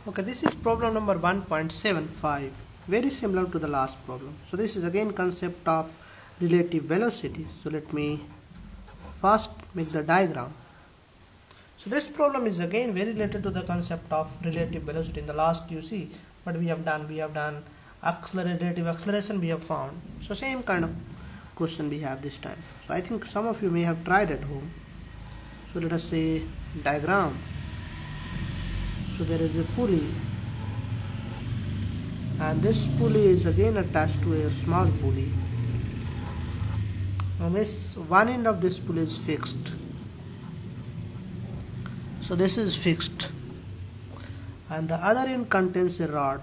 Okay, this is problem number 1.75, very similar to the last problem. So this is again concept of relative velocity. So let me first make the diagram. So this problem is again very related to the concept of relative velocity. In the last you see what we have done relative acceleration we have found. So same kind of question we have this time. So I think some of you may have tried at home. So let us say diagram. So there is a pulley, and this pulley is again attached to a small pulley, and this one end of this pulley is fixed. So this is fixed, and the other end contains a rod.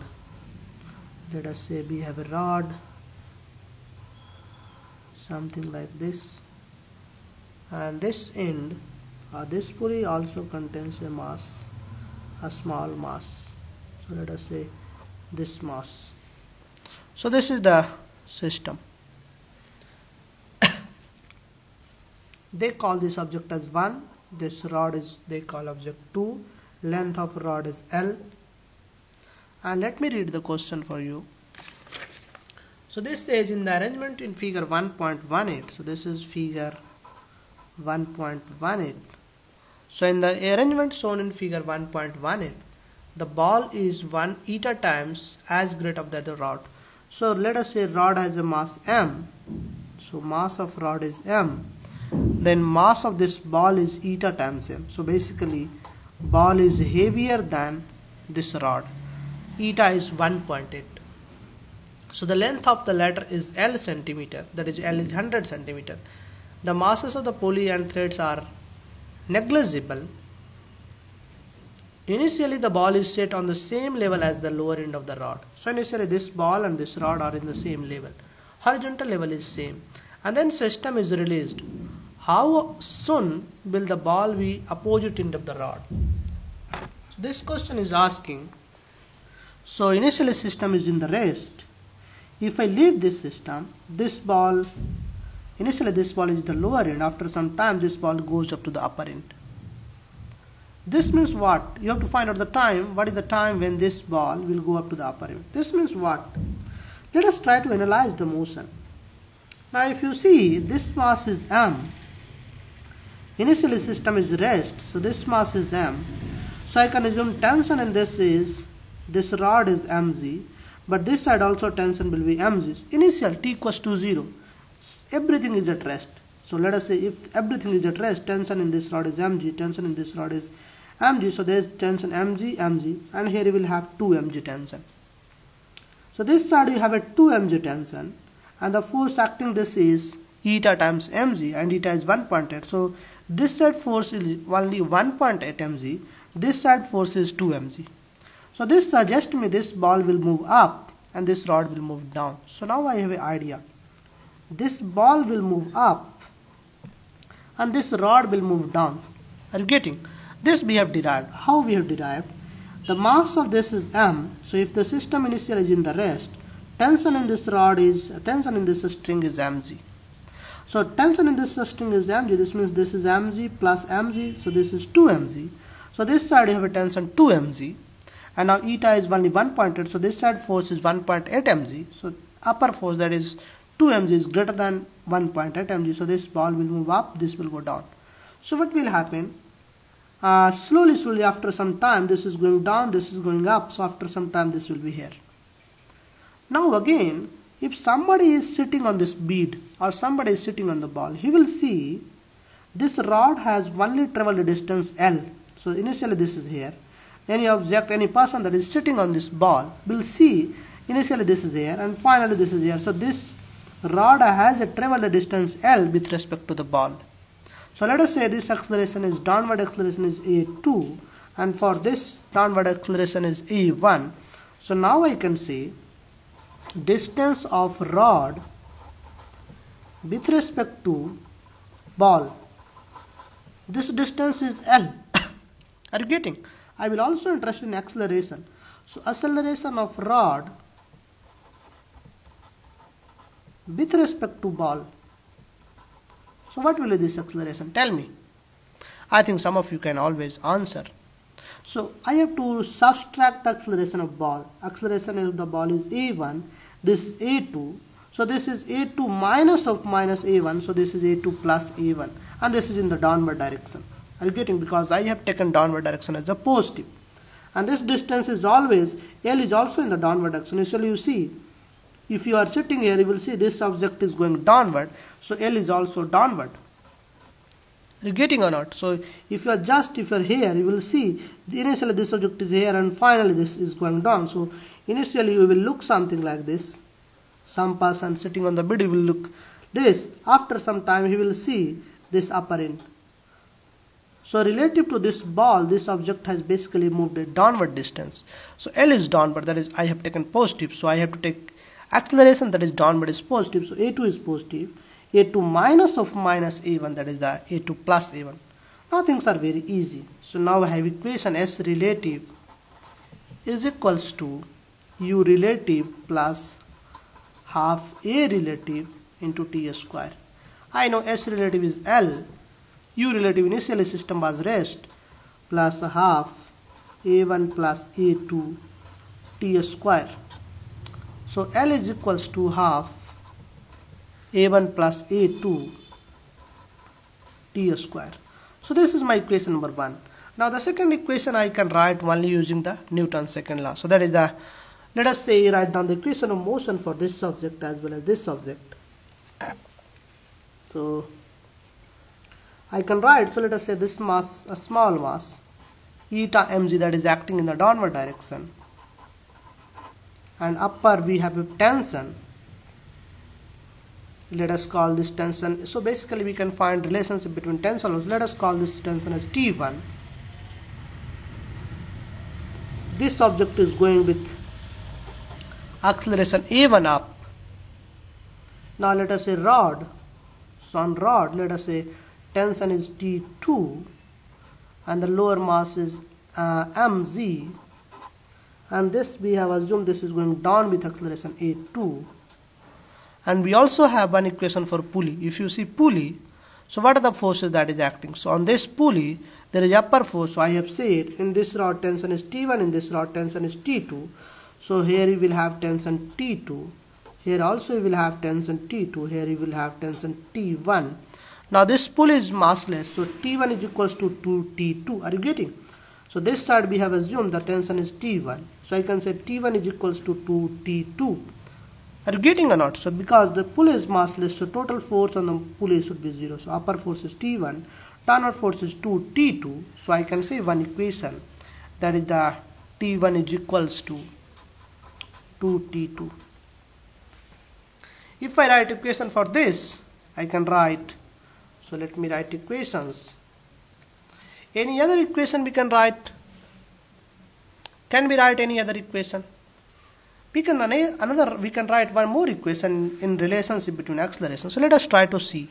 Let us say we have a rod, something like this, and this end this pulley also contains a mass, a small mass. So let us say this mass. So this is the system. They call this object as 1. This rod is they call object 2. Length of rod is L. And let me read the question for you. So this says in the arrangement in figure 1.18. So this is figure 1.18. So in the arrangement shown in figure 1.18, the ball is 1 eta times as great of the other rod. So let us say rod has a mass m. So mass of rod is m. Then mass of this ball is eta times m. So basically ball is heavier than this rod. Eta is 1.8. So the length of the latter is L centimeter. That is L is 100 centimeter. The masses of the pulley and threads are negligible. Initially the ball is set on the same level as the lower end of the rod. So initially this ball and this rod are in the same level. Horizontal level is same. And then system is released. How soon will the ball be opposite end of the rod? So this question is asking. So initially system is in the rest. If I leave this system, this ball, initially this ball is the lower end. After some time this ball goes up to the upper end. This means what? You have to find out the time. What is the time when this ball will go up to the upper end? This means what? Let us try to analyze the motion. Now if you see, this mass is m. Initially system is rest. So this mass is m. So I can assume tension in this rod is mg. But this side also tension will be mg. Initial t equals to 0. Everything is at rest. So let us say if everything is at rest, tension in this rod is mg, tension in this rod is mg. So there is tension mg, mg, and here you will have 2 mg tension. So this side you have a 2 mg tension, and the force acting this is eta times mg, and eta is 1.8. So this side force is only 1.8 mg. This side force is 2 mg. So this suggests me this ball will move up and this rod will move down. So now I have an idea. This ball will move up and this rod will move down. Are you getting? This we have derived. How we have derived? The mass of this is m. So if the system initially is in the rest, tension in this string is mg. So tension in this string is mg. This means this is mg plus mg. So this is 2 mg. So this side you have a tension 2 mg. And now eta is only 1.8. So this side force is 1.8 mg. So upper force, that is 2 mg, is greater than 1.8 mg. So this ball will move up, this will go down. So what will happen? Slowly after some time this is going down, this is going up. So after some time this will be here. Now again, if somebody is sitting on this bead or somebody is sitting on the ball, he will see this rod has only traveled a distance L. So initially this is here. Any object, any person that is sitting on this ball will see initially this is here and finally this is here. So this rod has a traveled distance L with respect to the ball. So let us say this acceleration is downward acceleration is a2, and for this downward acceleration is a1. So now I can say distance of rod with respect to ball. This distance is L. Are you getting? I will also interested in acceleration. So acceleration of rod with respect to ball. So what will be this acceleration? Tell me. I think some of you can always answer. So I have to subtract the acceleration of ball. Acceleration of the ball is a1, this is a2. So this is a2 minus of minus a1, so this is a2 plus a1, and this is in the downward direction. Are you getting? Because I have taken downward direction as a positive. And this distance is always, L is also in the downward direction. Usually you see, if you are sitting here, you will see this object is going downward, so L is also downward. Are you getting or not? So if you are here, you will see initially this object is here and finally this is going down. So initially you will look something like this. Some person sitting on the bed will look this. After some time he will see this upper end. So relative to this ball, this object has basically moved a downward distance. So L is downward, that is I have taken positive. So I have to take acceleration, that is downward is positive. So A2 is positive. A2 minus of minus A1, that is the A2 plus A1. Now things are very easy. So now I have equation S relative is equals to U relative plus half A relative into T square. I know S relative is L. U relative initially system was rest plus half A1 plus A2 T square. So L is equals to half A1 plus A2 T square. So this is my equation number 1. Now the second equation I can write only using the Newton's second law. So that is the, let us say, write down the equation of motion for this object as well as this object. So I can write, so let us say this mass, a small mass, eta mg, that is acting in the downward direction, and upper we have a tension. Let us call this tension. So basically we can find relationship between tension. Let us call this tension as T1. This object is going with acceleration A1 up. Now let us say rod. So on rod, let us say tension is T2 and the lower mass is mg, and this we have assumed this is going down with acceleration A2. And we also have one equation for pulley. If you see pulley, so what are the forces that is acting? So on this pulley there is upper force. So I have said in this rod tension is T1, in this rod tension is T2. So here you will have tension T2, here also you will have tension T2, here you will have tension T1. Now this pulley is massless, so T1 is equals to 2T2. Are you getting? So this side we have assumed the tension is T1. So I can say T1 is equals to 2T2. Are you getting or not? So because the pulley is massless, so total force on the pulley should be 0. So upper force is T1, downward force is 2T2. So I can say one equation, that is the T1 is equals to 2T2. If I write equation for this, I can write, so let me write equations. Any other equation we can write? Can we write any other equation? We can write one more equation in relationship between acceleration. So let us try to see.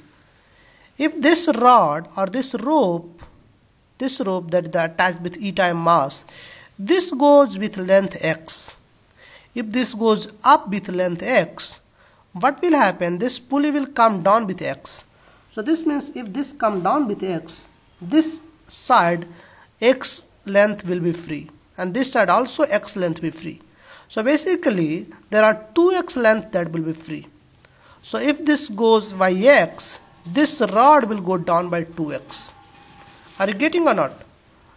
If this rod or this rope that is attached with E time mass, this goes with length x. If this goes up with length x, what will happen? This pulley will come down with x. So this means if this come down with x, this side x length will be free, and this side also x length will be free. So basically there are 2x length that will be free. So if this goes by x, this rod will go down by 2x. Are you getting or not?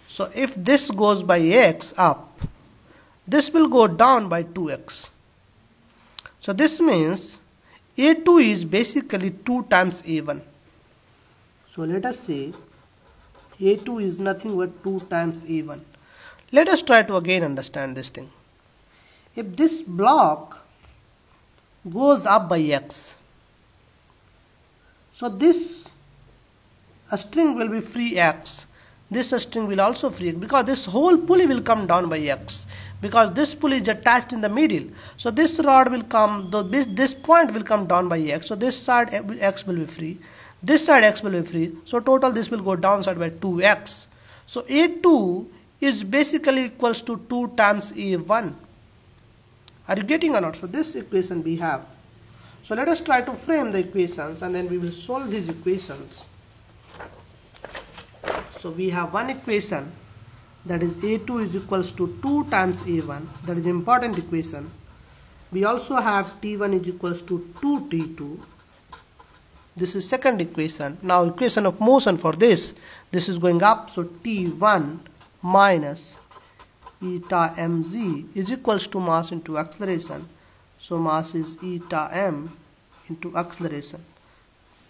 So if this goes by x up, this will go down by 2x. So this means A2 is basically 2 times A1. So let us say A2 is nothing but 2 times A1. Let us try to again understand this thing. If this block goes up by x, so this string will be free x, this string will also free x, because this whole pulley will come down by x, because this pulley is attached in the middle. So this rod will come, this point will come down by x, so this side x will be free, this side x will be free, so total this will go downside by 2x. So A2 is basically equals to 2 times A1. Are you getting or not? So this equation we have. So let us try to frame the equations and then we will solve these equations. So we have one equation that is A2 is equals to 2 times A1, that is important equation. We also have T1 is equals to 2T2. This is second equation. Now equation of motion for this is going up, so T1 minus eta mg is equals to mass into acceleration. So mass is eta m into acceleration.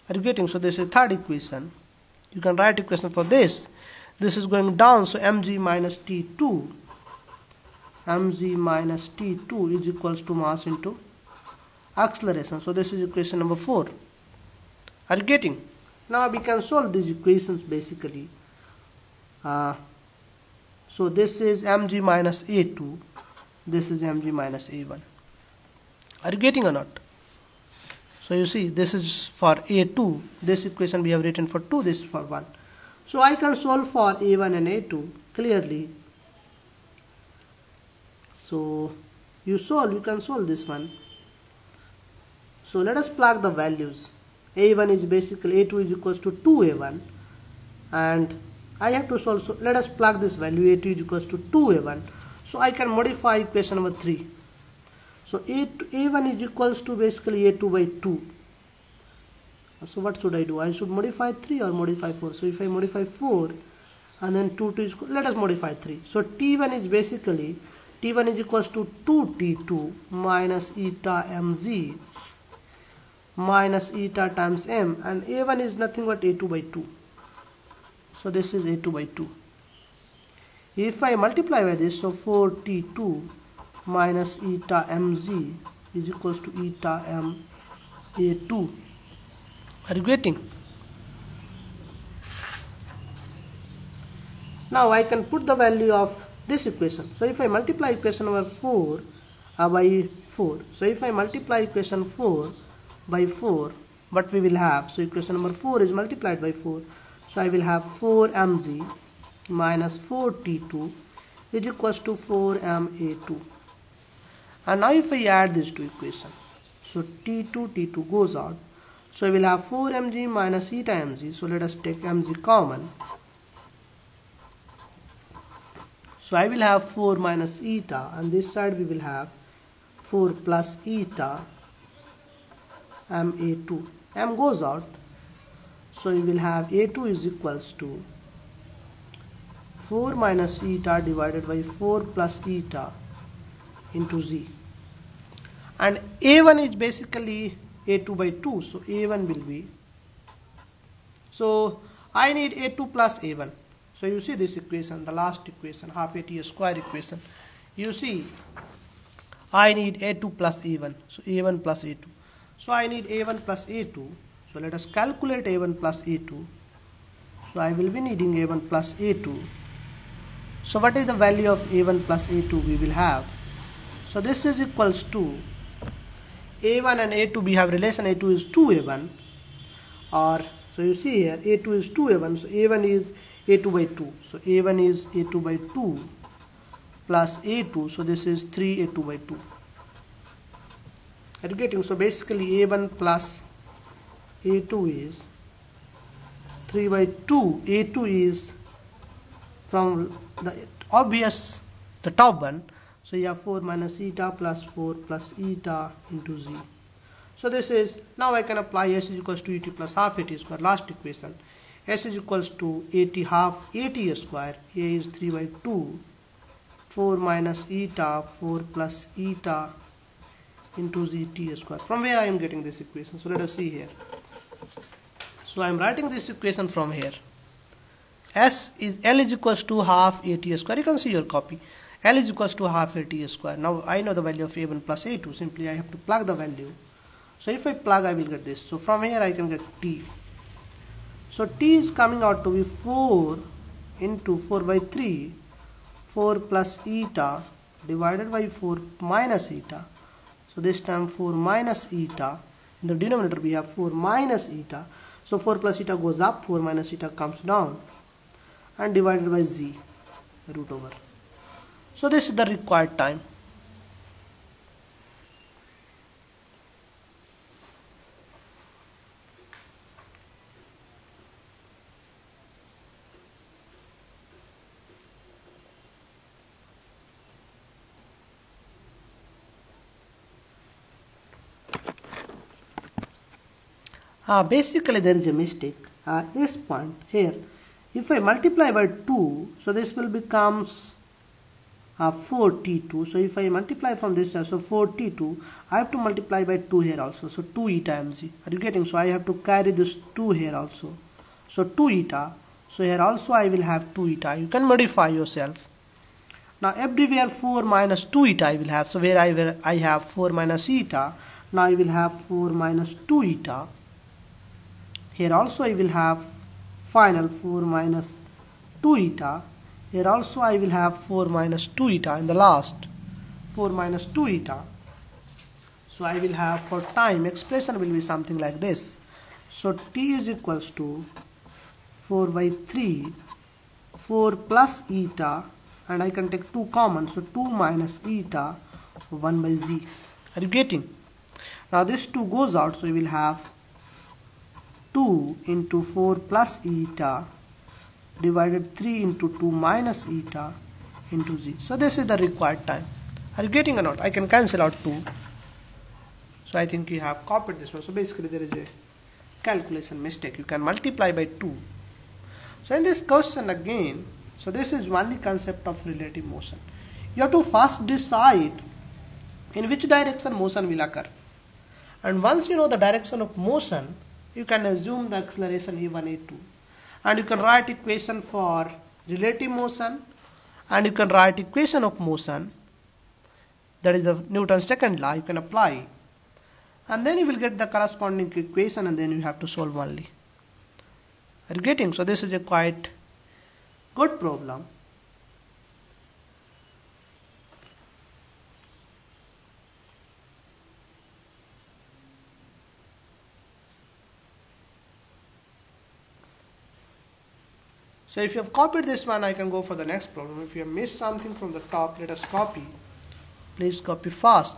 Are you getting? So this is third equation. You can write equation for this. This is going down, so mg minus T2. Mg minus T2 is equals to mass into acceleration. So this is equation number 4. Are you getting? Now we can solve these equations basically. So this is mg minus A2. This is mg minus A1. Are you getting or not? So you see, this is for A2. This equation we have written for 2. This is for 1. So I can solve for A1 and A2 clearly. So you can solve this one. So let us plug the values. A1 is basically A2 is equals to 2A1, and I have to solve. So let us plug this value. A2 is equals to 2A1. So I can modify equation number 3. So A1 is equals to basically A2 by 2. So what should I do? I should modify 3 or modify 4. So if I modify 4 and then 2 is, let us modify 3. So T1 is basically, T1 is equals to 2T2 minus eta mg minus eta times m, and A1 is nothing but A2 by 2. So this is A2 by 2. If I multiply by this, so 4T2 minus eta mg is equals to eta m A2. Are you getting? Now I can put the value of this equation. So if I multiply equation number 4 by 4, so if I multiply equation 4 by 4, what we will have? So equation number 4 is multiplied by 4. So I will have 4mg minus 4T2 is equals to 4ma2. And now if I add these two equations, so T2 goes out. So I will have 4mg minus eta mg. So let us take mg common. So I will have 4 minus eta, and this side we will have 4 plus eta ma2. M goes out. So we will have A2 is equals to 4 minus eta divided by 4 plus eta into z. And A1 is basically A2 by 2. So A1 will be, so I need A2 plus A1. So you see this equation, the last equation, half AT square equation. You see, I need A2 plus A1. So A1 plus A2. So I need A1 plus A2. So let us calculate A1 plus A2. So I will be needing A1 plus A2. So what is the value of A1 plus A2 we will have? So this is equals to A1 and A2, we have relation A2 is 2A1, or so you see here A2 is 2A1, so A1 is A2 by 2. So A1 is A2 by 2 plus A2, so this is 3A2 by 2. Are you getting? So basically A1 plus A2 is 3 by 2. A2 is from the obvious, the top one. So you have 4 minus eta plus 4 plus eta into z. So this is, now I can apply s is equals to et plus half at square, last equation. S is equals to at half at square. A is 3 by 2. 4 minus eta 4 plus eta into z t square. From where I am getting this equation? So let us see here. So I am writing this equation from here. L is equals to half at square. You can see your copy. L is equals to half at square. Now I know the value of A1 plus A2. Simply I have to plug the value. So if I plug, I will get this. So from here I can get T. So T is coming out to be 4 into 4 by 3. 4 plus eta divided by 4 minus eta. So this time 4 minus eta. In the denominator we have 4 minus eta. So 4 plus eta goes up, 4 minus eta comes down, and divided by z, root over. So this is the required time. Basically there is a mistake. This point here, if I multiply by 2, so this will becomes 4t2. So if I multiply from this, so 4t2, I have to multiply by 2 here also. So 2 eta mg. Are you getting? So I have to carry this 2 here also. So 2 eta. So here also I will have 2 eta. You can modify yourself. Now everywhere 4 minus 2 eta I will have. So where I have 4 minus eta, now I will have 4 minus 2 eta. Here also I will have final 4 minus 2 eta. Here also I will have 4 minus 2 eta in the last 4 minus 2 eta. So I will have, for time, expression will be something like this. So t is equals to 4 by 3, 4 plus eta, and I can take 2 common, so 2 minus eta 1 by z. Are you getting? Now this 2 goes out, so we will have 2 into 4 plus eta divided 3 into 2 minus eta into z. So this is the required time. Are you getting or not? I can cancel out 2. So I think you have copied this one. So basically there is a calculation mistake. You can multiply by 2. So in this question again, so this is only concept of relative motion. You have to first decide in which direction motion will occur. And once you know the direction of motion, you can assume the acceleration a1, a2. And you can write equation for relative motion, and you can write equation of motion, that is the Newton's second law. You can apply, and then you will get the corresponding equation, and then you have to solve only. Are you getting? So this is a quite good problem. So if you have copied this one, I can go for the next problem. If you have missed something from the top, let us copy. Please copy fast.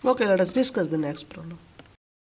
Okay, let us discuss the next problem.